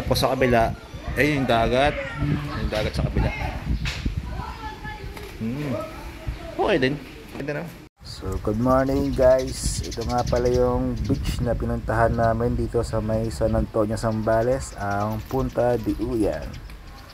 Tapos sa kabila, ayun yung dagat. Yung dagat sa kabila. Okay din. Ganda naman. So, good morning guys. Ito nga pala yung beach na pinuntahan namin dito sa may San Antonio, Zambales, ang Punta de Uyan.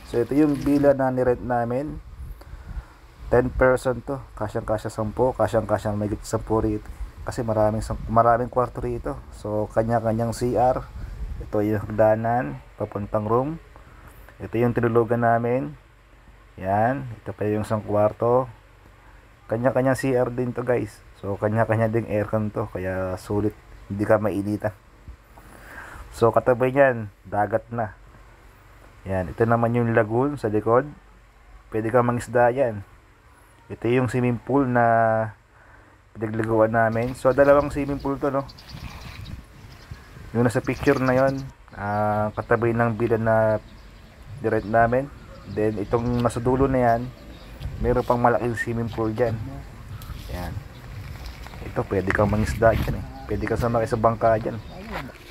So, ito yung villa na nirent namin. 10 person to. Kasyang-kasya 10. Kasyang-kasyang may 10 rito. Kasi maraming kwarto rito. So, kanya-kanyang CR. Ito yung hagdanan, papuntang room. Ito yung tinulugan namin. Yan. Ito pa yung isang kwarto. Kanya-kanyang CR din to guys. So kanya-kanya ding aircon to. Kaya sulit. Hindi ka mainitan. So katabi niyan, dagat na. Yan. Ito naman yung lagoon sa likod. Pwede ka mangisda yan. Ito yung swimming pool na pinagliguan namin. So dalawang swimming pool to, no. Yung nasa picture na yon, katabi ng villa na direct namin. Then itong nasa dulo na yan, meron pang malaking swimming pool dyan. Yan. Ito pwede kang mangisda dyan eh. Pwede kang sumakay sa bangka dyan.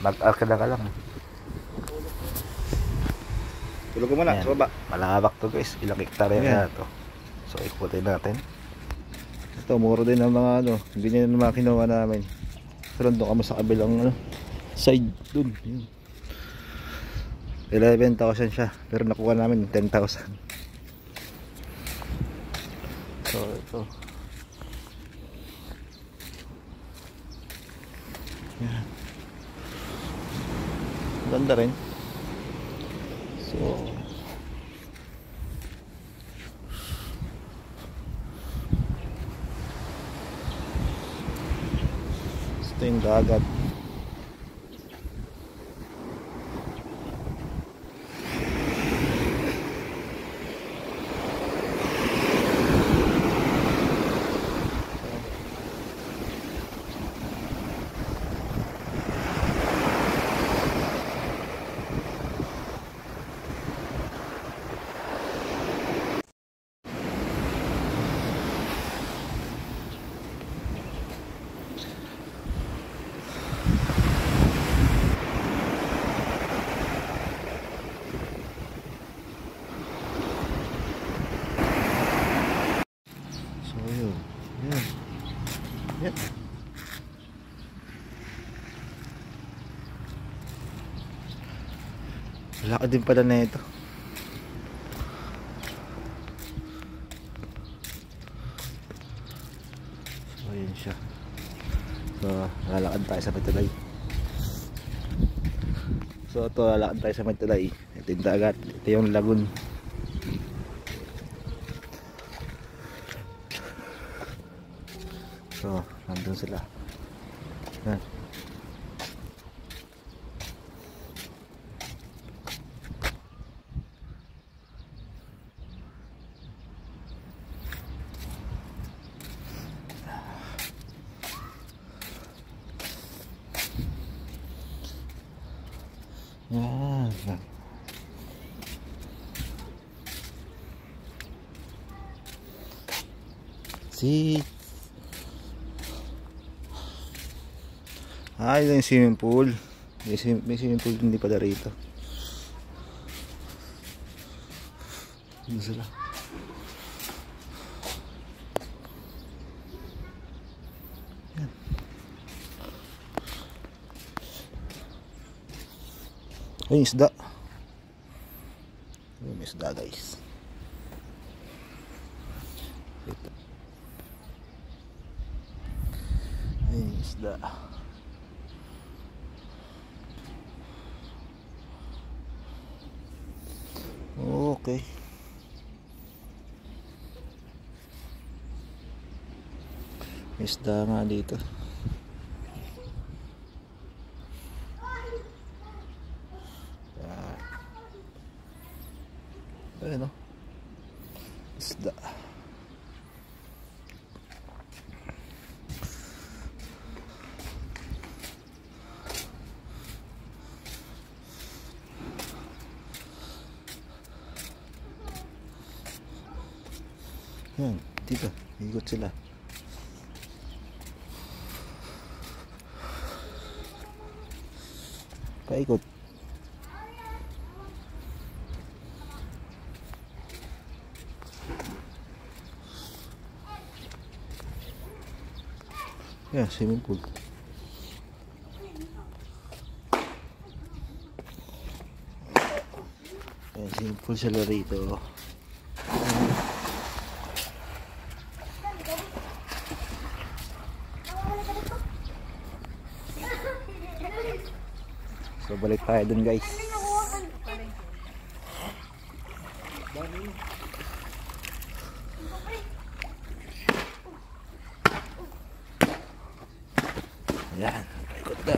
Mag-arkada ka lang. Tulog ko muna sa baba. Malawak to guys. Ilang hektarya na to. So ikutin natin. Ito mura din ang mga ano. Ganyan ang mga kinuha namin. Pero doon kami sa kabilang ano, side dun. 11,000 siya. Pero nakuha namin 10,000. So ito. Yan. Ganda rin. So ito yung dagat. Yep. Laki din pala na ito. So yun siya. So lalakad tayo sa Metulay. So ito lalakad tayo sa Metulay. Ito yung dagat. Ito yung lagoon. So nandun sila. Yan. Yan. Si ito yung swimming pool. May swimming pool hindi pala rito. Ano sila? Yan. Ay, isda. May isda guys. Ito. Ay, isda. Okay. May isda nga dito. Ayun o. Isda. Yan, dito, ikot sila. Paikot. Yan, swimming pool. Yan, swimming pool sila rito. So balik tayo dun guys. Yan, ikot na.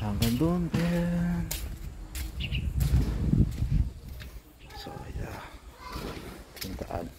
Hanggang doon din. So yeah, puntaan.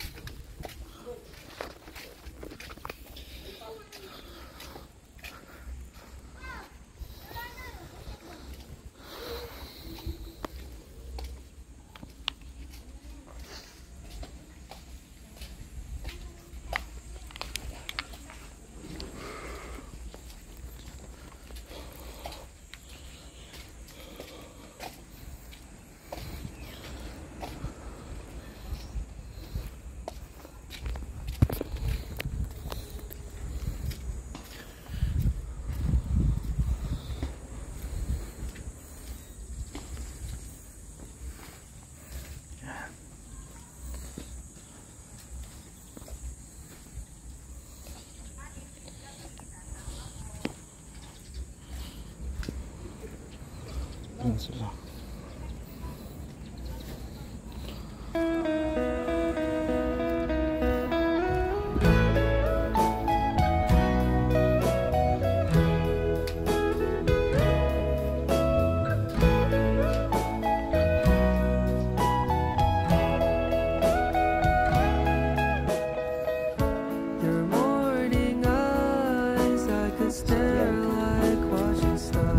Yan sila.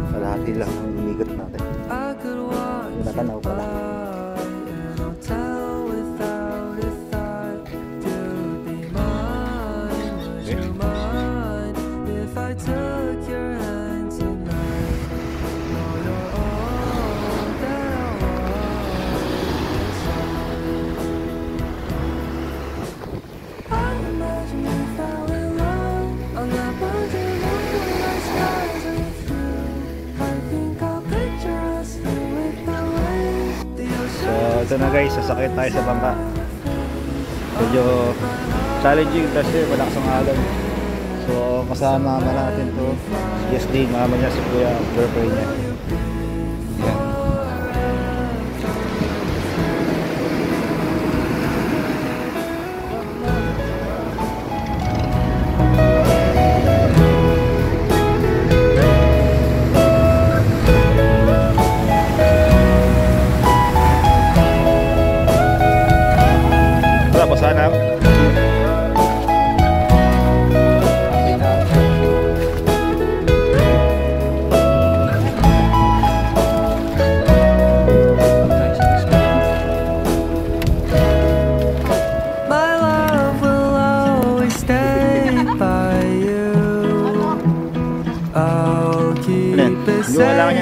Kalahati lang ang lumigot natin. Natanaw pala. Ito na guys, sasakit tayo sa bangka. Medyo challenging kasi malakas ang alon. So kasama naman natin to yes din, mama niya, si kuya, girlfriend niya. Yan. Sana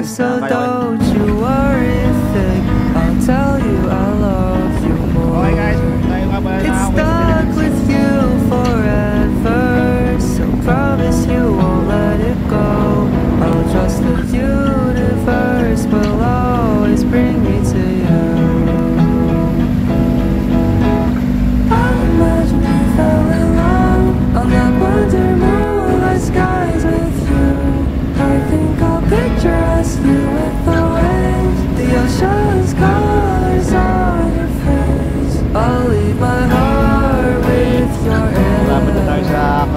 so don't you worry a thing. I'll tell you I love you more. Okay guys, it's stuck with you forever. So promise you won't let it go. I'll trust the universe will always bring me to you. I'll imagine we fell in love on that wonder moonlight skies with you. I think I'll picture us, you with the waves, the ocean's colors on your face. I'll leave my heart with your hands.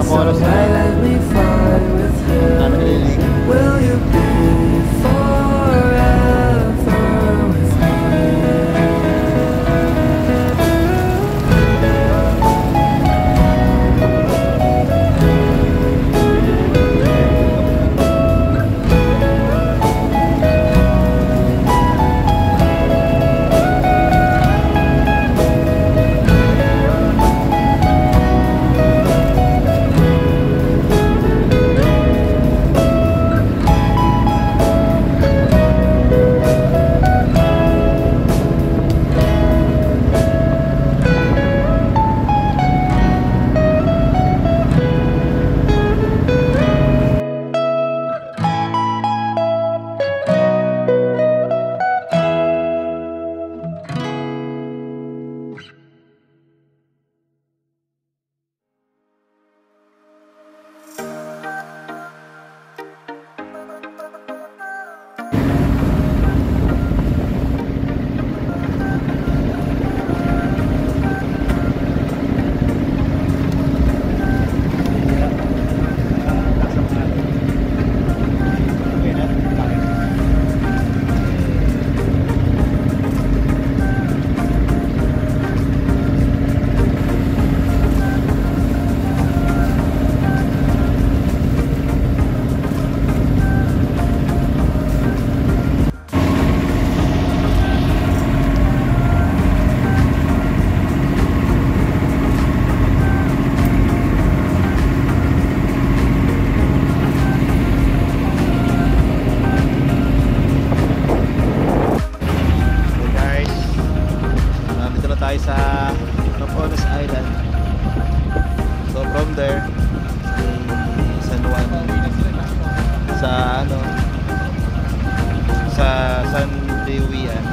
So let me fly with you. Will you be forever with me? sa Capones Island. So from there, San Juan, sa sa San Diuyan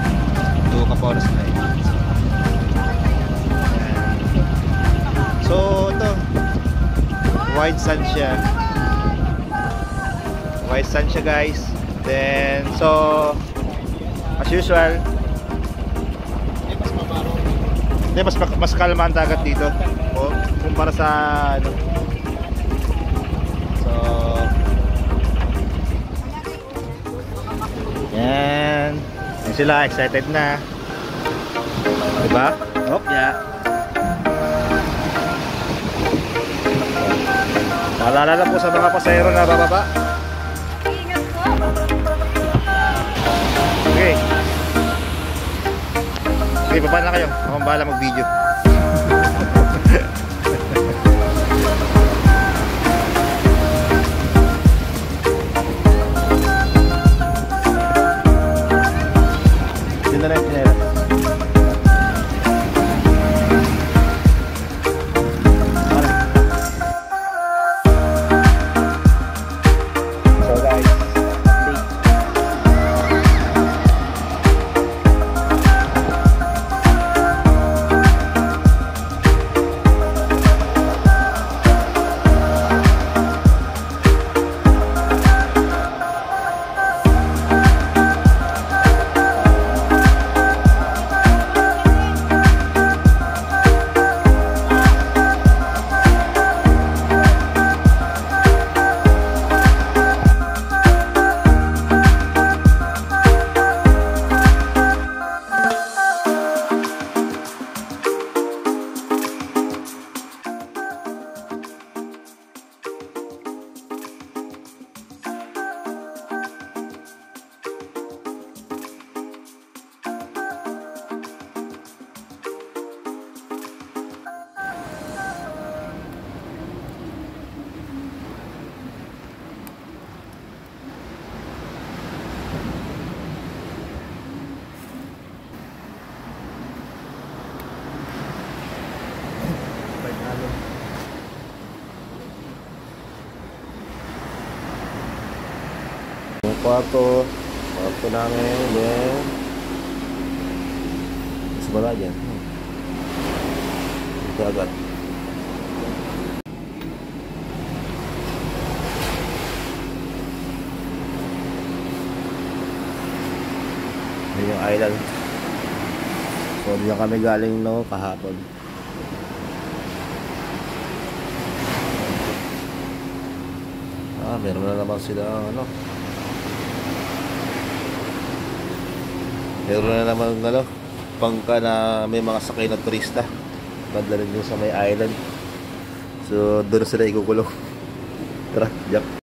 to Capones Island. So ito, white sand siya. White sand siya guys. Then so as usual, mas kalma ang dagat dito kumpara sa so yan sila excited na, diba? Oh yeah, paalala lang po sa mga pasahero na bababa. Okay. Okay, baba na kayo. Akong bahala mag-video. Yun na lang yung pinera. So guys, yung kwarto namin, then mas bala dyan ito agad. Yun yung island. So diyan kami galing kahapon. Meron na naman sila meron na naman pangka na may mga sakay na turista padala rin sa may island. So doon sila ikukulong. Tara, jump.